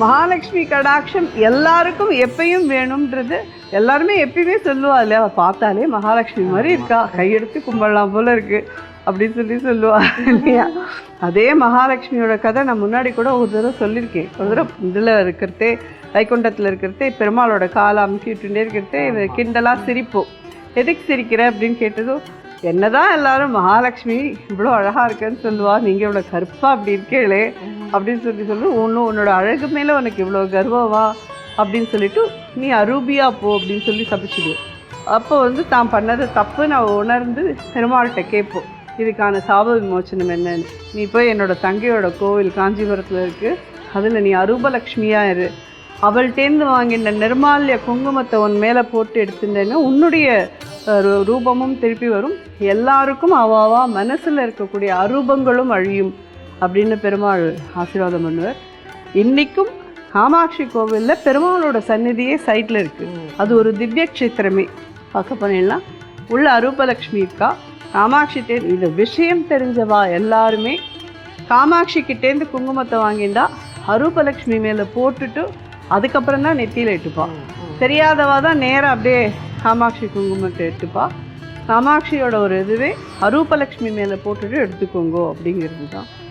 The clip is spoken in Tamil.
மகாலட்சுமி கடாட்சம் எல்லாருக்கும் எப்பயும் வேணும்ன்றது எல்லாருமே எப்பயுமே சொல்லுவா இல்லையா, பார்த்தாலே மகாலட்சுமி மாதிரி இருக்கா, கையெடுத்து கும்பிடலாம் போல இருக்கு அப்படின்னு சொல்லுவா இல்லையா. அதே மகாலட்சுமியோட கதை நான் முன்னாடி கூட ஒரு தடவை சொல்லியிருக்கேன். ஒரு தடவை இதில் இருக்கிறதே, வைகுண்டத்தில் இருக்கிறதே, பெருமாளோட காலை அமுக்கிட்டுட்டே இருக்கிறதே கிண்டலாக சிரிப்போம். எதுக்கு சிரிக்கிற அப்படின்னு கேட்டதும், என்னதான் எல்லாரும் மகாலட்சுமி இவ்வளோ அழகாக இருக்குன்னு சொல்லுவா, நீங்கள் இவ்வளோ கருப்பாக அப்படி இருக்கீங்களே அப்படின்னு சொல்லி உன்னோட அழகு மேலே உனக்கு இவ்வளோ கர்வவா அப்படின்னு சொல்லிட்டு நீ அரூபியா போ அப்படின்னு சொல்லி சபிச்சுடுவோம். அப்போ தான் பண்ணது தப்பு நான் உணர்ந்து பெருமாள்கிட்ட கேட்போம், இதுக்கான சாப விமோச்சனம் என்னன்னு. நீ போய் என்னோட தங்கையோட கோவில் காஞ்சிபுரத்தில் இருக்குது, அதில் நீ அரூபலக்ஷ்மியாக இரு, அவள்கிட்டேருந்து வாங்கின நிர்மால்ய குங்குமத்தை உன் மேலே போட்டு எடுத்துட்டேன்னா உன்னுடைய ரூபமும் திருப்பி வரும், எல்லாருக்கும் அவாவா மனசில் இருக்கக்கூடிய அரூபங்களும் அழியும் அப்படின்னு பெருமாள் ஆசீர்வாதம் பண்ணுவார். இன்றைக்கும் காமாட்சி கோவிலில் பெருமாளோட சந்நிதியே சைட்டில் இருக்குது. அது ஒரு திவ்ய க்ஷேத்திரமே. பார்க்க போனீங்கன்னா உள்ள அரூபலக்ஷ்மி இருக்கா. காமாட்சி இந்த விஷயம் தெரிஞ்சவா எல்லாருமே காமாட்சி கிட்டேருந்து குங்குமத்தை வாங்கிண்டா அரூபலக்ஷ்மி மேலே போட்டுட்டு அதுக்கப்புறம் தான் நெத்தியில் இட்டுப்பாள். தெரியாதவா தான் நேராக அப்படியே காமாட்சி குங்குமத்தை எடுத்துப்பா. காமாட்சியோட ஒரு இதுவே அரூபலக்ஷ்மி மேலே போட்டுட்டு எடுத்துக்கோங்கோ அப்படிங்கிறது தான்.